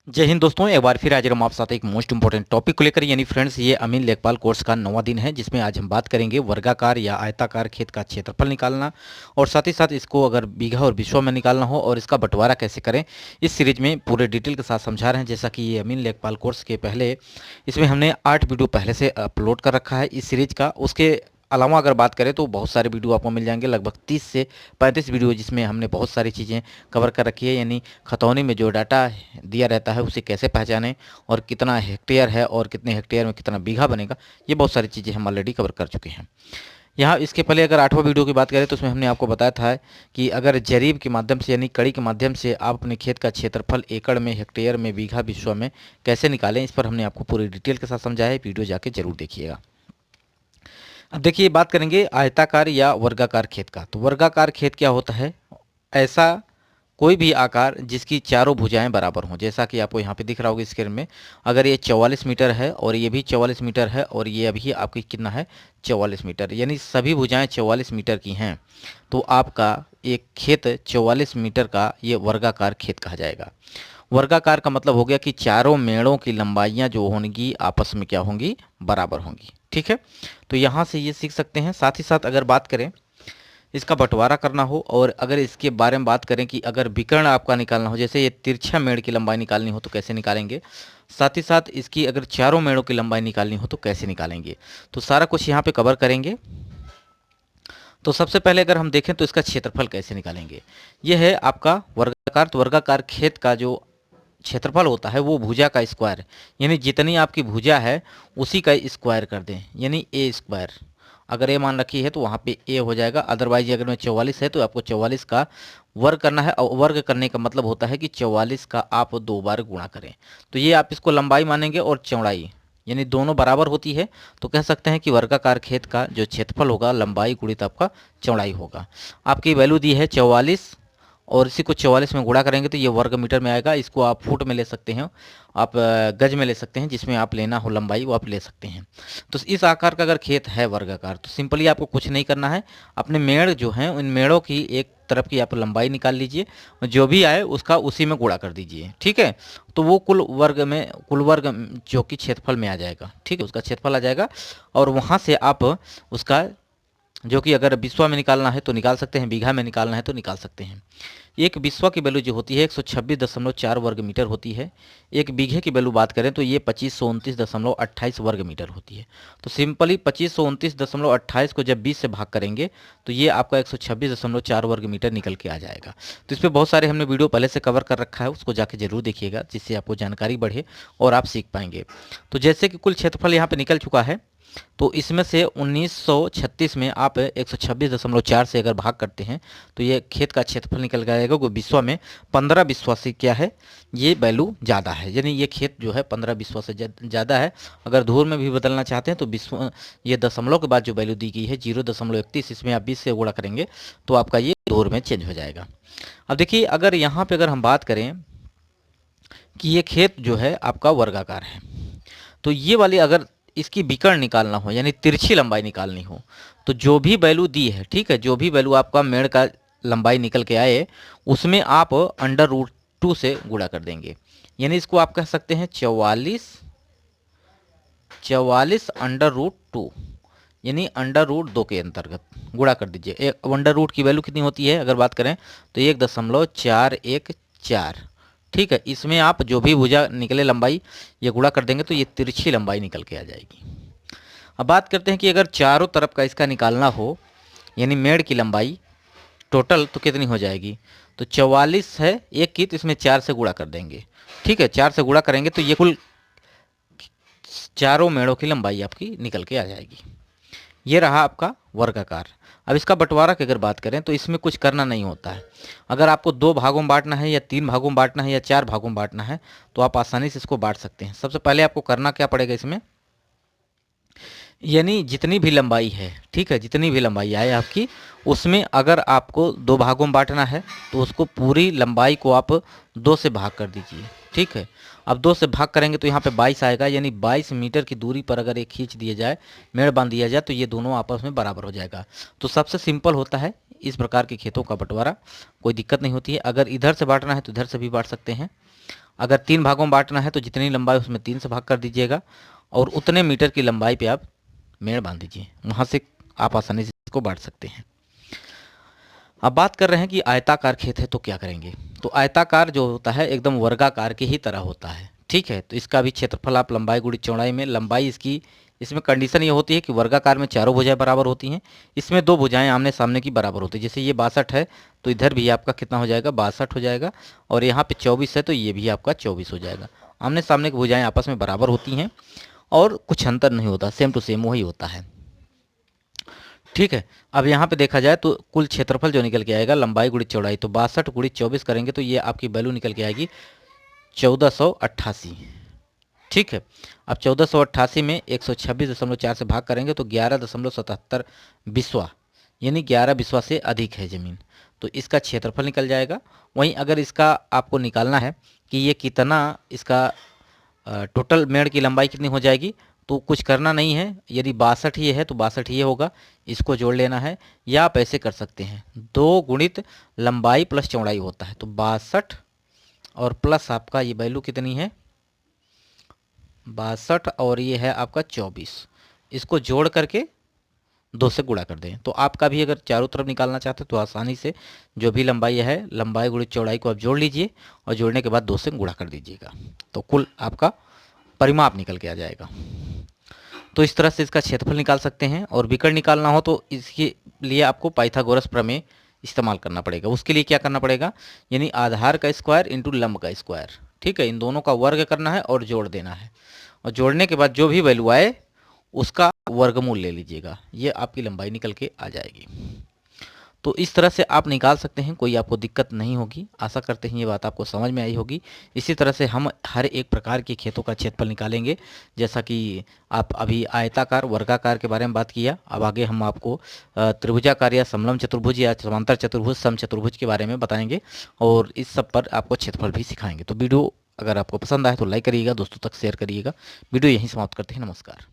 जय हिंद दोस्तों, एक बार फिर हाजिर हम आप साथ एक मोस्ट इंपॉर्टेंट टॉपिक को लेकर। यानी फ्रेंड्स, ये अमीन लेखपाल कोर्स का 9वां दिन है, जिसमें आज हम बात करेंगे वर्गाकार या आयताकार खेत का क्षेत्रफल निकालना, और साथ ही साथ इसको अगर बीघा और बिस्वा में निकालना हो और इसका बंटवारा कैसे करें, इस सीरीज में पूरे डिटेल के साथ समझा रहे हैं। जैसा कि ये अमीन लेखपाल कोर्स के पहले इसमें हमने 8 वीडियो पहले से अपलोड कर रखा है इस सीरीज का। उसके अलावा अगर बात करें तो बहुत सारे वीडियो आपको मिल जाएंगे, लगभग 30 से 35 वीडियो, जिसमें हमने बहुत सारी चीज़ें कवर कर रखी है। यानी खतौनी में जो डाटा दिया रहता है उसे कैसे पहचानें, और कितना हेक्टेयर है और कितने हेक्टेयर में कितना बीघा बनेगा, ये बहुत सारी चीज़ें हम ऑलरेडी कवर कर चुके हैं। यहाँ इसके पहले अगर 8वां वीडियो की बात करें तो उसमें हमने आपको बताया था कि अगर जरीब के माध्यम से यानी कड़ी के माध्यम से आप अपने खेत का क्षेत्रफल एकड़ में, हेक्टेयर में, बीघा, बिस्वा में कैसे निकालें, इस पर हमने आपको पूरी डिटेल के साथ समझाया है। वीडियो जाके जरूर देखिएगा। अब देखिए, बात करेंगे आयताकार या वर्गाकार खेत का। तो वर्गाकार खेत क्या होता है? ऐसा कोई भी आकार जिसकी चारों भुजाएं बराबर हों। जैसा कि आपको यहाँ पे दिख रहा होगा स्क्रीन में, अगर ये 44 मीटर है और ये भी 44 मीटर है और ये अभी आपकी कितना है, 44 मीटर, यानी सभी भुजाएं 44 मीटर की हैं, तो आपका एक खेत 44 मीटर का ये वर्गाकार खेत कहा जाएगा। वर्गाकार का मतलब हो गया कि चारों मेड़ों की लंबाइयाँ जो होंगी आपस में क्या होंगी, बराबर होंगी। ठीक है, तो यहाँ से ये सीख सकते हैं। साथ ही साथ अगर बात करें इसका बंटवारा करना हो, और अगर इसके बारे में बात करें कि अगर विकर्ण आपका निकालना हो, जैसे ये तिरछा मेड़ की लंबाई निकालनी हो तो कैसे निकालेंगे, साथ ही साथ इसकी अगर चारों मेड़ों की लंबाई निकालनी हो तो कैसे निकालेंगे, तो सारा कुछ यहाँ पे कवर करेंगे। तो सबसे पहले अगर हम देखें तो इसका क्षेत्रफल कैसे निकालेंगे। ये है आपका वर्गाकार। तो वर्गाकार खेत का जो क्षेत्रफल होता है वो भुजा का स्क्वायर, यानी जितनी आपकी भुजा है उसी का स्क्वायर कर दें, यानी ए स्क्वायर। अगर ए मान रखी है तो वहाँ पे ए हो जाएगा। अदरवाइज अगर में 44 है तो आपको 44 का वर्ग करना है, और वर्ग करने का मतलब होता है कि 44 का आप 2 बार गुणा करें। तो ये आप इसको लंबाई मानेंगे और चौड़ाई, यानी दोनों बराबर होती है, तो कह सकते हैं कि वर्गाकार खेत का जो क्षेत्रफल होगा लंबाई गुणित आपका चौड़ाई होगा। आपकी वैल्यू दी है 44, और इसी को 44 में गुणा करेंगे तो ये वर्ग मीटर में आएगा। इसको आप फुट में ले सकते हैं, आप गज में ले सकते हैं, जिसमें आप लेना हो लंबाई वो आप ले सकते हैं। तो इस आकार का अगर खेत है वर्गाकार, तो सिंपली आपको कुछ नहीं करना है, अपने मेड़ जो हैं उन मेड़ों की एक तरफ की आप लंबाई निकाल लीजिए, जो भी आए उसका उसी में गुणा कर दीजिए। ठीक है, तो वो कुल वर्ग जो कि क्षेत्रफल में आ जाएगा। ठीक है, उसका क्षेत्रफल आ जाएगा, और वहाँ से आप उसका जो कि अगर बिस्वा में निकालना है तो निकाल सकते हैं, बीघा में निकालना है तो निकाल सकते हैं। एक बिस्वा की वैल्यू जो होती है 126.4 वर्ग मीटर होती है। एक बीघे की वैल्यू बात करें तो ये 2529.28 वर्ग मीटर होती है। तो सिंपली 2529.28 को जब 20 से भाग करेंगे तो ये आपका 126.4 वर्ग मीटर निकल के आ जाएगा। तो इस पर बहुत सारे हमने वीडियो पहले से कवर कर रखा है, उसको जाके जरूर देखिएगा, जिससे आपको जानकारी बढ़े और आप सीख पाएंगे। तो जैसे कि कुल क्षेत्रफल यहाँ पे निकल चुका है, तो इसमें से 1936 में आप 126.4 से अगर भाग करते हैं तो ये खेत का क्षेत्रफल निकल जाएगा। वो बिस्वा में 15 बिस्वा से क्या है, ये वैल्यू ज़्यादा है, यानी ये खेत जो है 15 बिस्वा से ज़्यादा है। अगर धूर में भी बदलना चाहते हैं तो बिस्वा, ये दशमलव के बाद जो वैल्यू दी गई है 0.31, इसमें आप 20 से गुणा करेंगे तो आपका ये धूर में चेंज हो जाएगा। अब देखिए, अगर यहाँ पर अगर हम बात करें कि ये खेत जो है आपका वर्गाकार है, तो ये वाली अगर इसकी विकर्ण निकालना हो यानी तिरछी लंबाई निकालनी हो, तो जो भी वैल्यू दी है, ठीक है, जो भी वैल्यू आपका मेड़ का लंबाई निकल के आए उसमें आप अंडर रूट 2 से गुणा कर देंगे। यानी इसको आप कह सकते हैं 44 अंडर रूट 2, यानी अंडर रूट 2 के अंतर्गत गुणा कर दीजिए। एक अंडर रूट की वैल्यू कितनी होती है अगर बात करें तो 1.414। ठीक है, इसमें आप जो भी भुजा निकले लंबाई ये गुणा कर देंगे तो ये तिरछी लंबाई निकल के आ जाएगी। अब बात करते हैं कि अगर चारों तरफ का इसका निकालना हो, यानी मेड़ की लंबाई टोटल, तो कितनी हो जाएगी। तो 44 है एक की, तो इसमें 4 से गुणा कर देंगे। ठीक है, 4 से गुणा करेंगे तो ये कुल चारों मेड़ों की लंबाई आपकी निकल के आ जाएगी। ये रहा आपका वर्गाकार। अब इसका बंटवारा की अगर बात करें तो इसमें कुछ करना नहीं होता है। अगर आपको 2 भागों में बांटना है या 3 भागों में बांटना है या 4 भागों में बांटना है तो आप आसानी से इसको बांट सकते हैं। सबसे पहले आपको करना क्या पड़ेगा इसमें, यानी जितनी भी लंबाई है, ठीक है, जितनी भी लंबाई आए आपकी, उसमें अगर आपको 2 भागों में बांटना है तो उसको पूरी लंबाई को आप 2 से भाग कर दीजिए। ठीक है, अब 2 से भाग करेंगे तो यहाँ पे 22 आएगा, यानी 22 मीटर की दूरी पर अगर ये खींच दिया जाए, मेड़ बांध दिया जाए, तो ये दोनों आपस में बराबर हो जाएगा। तो सबसे सिंपल होता है इस प्रकार के खेतों का बंटवारा, कोई दिक्कत नहीं होती है। अगर इधर से बांटना है तो इधर से भी बांट सकते हैं, अगर 3 भागों में बांटना है तो जितनी लंबाई उसमें 3 से भाग कर दीजिएगा और उतने मीटर की लंबाई पे आप मेड़ बांध दीजिए, वहाँ से आप आसानी से इसको बांट सकते हैं। अब बात कर रहे हैं कि आयताकार खेत है तो क्या करेंगे। तो आयताकार जो होता है एकदम वर्गाकार की ही तरह होता है, ठीक है। तो इसका भी क्षेत्रफल आप लंबाई गुणित चौड़ाई में, लंबाई इसकी, इसमें कंडीशन ये होती है कि वर्गाकार में चारों भुजाएं बराबर होती हैं, इसमें 2 भुजाएं आमने सामने की बराबर होती है। जैसे ये 62 है तो इधर भी आपका कितना हो जाएगा, 62 हो जाएगा, और यहाँ पे 24 है तो ये भी आपका 24 हो जाएगा। आमने सामने की भुजाएं आपस में बराबर होती हैं और कुछ अंतर नहीं होता, सेम टू सेम वही होता है, ठीक है। अब यहाँ पे देखा जाए तो कुल क्षेत्रफल जो निकल के आएगा लंबाई गुणित चौड़ाई, तो 62 गुणित 24 करेंगे तो ये आपकी वैल्यू निकल के आएगी 1488, ठीक है। अब 1488 में 126.4 से भाग करेंगे तो 11.77 बिस्वा, यानी 11 बिस्वा से अधिक है ज़मीन, तो इसका क्षेत्रफल निकल जाएगा। वहीं अगर इसका आपको निकालना है कि ये कितना, इसका टोटल मेड़ की लंबाई कितनी हो जाएगी, तो कुछ करना नहीं है, यदि 62 ये है तो 62 ये होगा, इसको जोड़ लेना है, या आप ऐसे कर सकते हैं 2 गुणित लंबाई प्लस चौड़ाई होता है, तो 62 और प्लस आपका ये वैल्यू कितनी है 62 और ये है आपका 24, इसको जोड़ करके 2 से गुणा कर दें। तो आपका भी अगर चारों तरफ निकालना चाहते हैं तो आसानी से जो भी लंबाई है लंबाई गुणित चौड़ाई को आप जोड़ लीजिए और जोड़ने के बाद 2 से गुणा कर दीजिएगा, तो कुल आपका परिमाप निकल के आ जाएगा। तो इस तरह से इसका क्षेत्रफल निकाल सकते हैं। और विकर्ण निकालना हो तो इसके लिए आपको पाइथागोरस प्रमेय इस्तेमाल करना पड़ेगा। उसके लिए क्या करना पड़ेगा, यानी आधार का स्क्वायर इंटू लंब का स्क्वायर, ठीक है। इन दोनों का वर्ग करना है और जोड़ देना है, और जोड़ने के बाद जो भी वैल्यू आए उसका वर्गमूल ले लीजिएगा, ये आपकी लंबाई निकल के आ जाएगी। तो इस तरह से आप निकाल सकते हैं, कोई आपको दिक्कत नहीं होगी। आशा करते हैं ये बात आपको समझ में आई होगी। इसी तरह से हम हर एक प्रकार के खेतों का क्षेत्रफल निकालेंगे, जैसा कि आप अभी आयताकार वर्गाकार के बारे में बात किया, अब आगे हम आपको त्रिभुजाकार या समलंब चतुर्भुज या समांतर चतुर्भुज समचतुर्भुज के बारे में बताएंगे, और इस सब पर आपको क्षेत्रफल भी सिखाएंगे। तो वीडियो अगर आपको पसंद आए तो लाइक करिएगा, दोस्तों तक शेयर करिएगा। वीडियो यहीं समाप्त करते हैं, नमस्कार।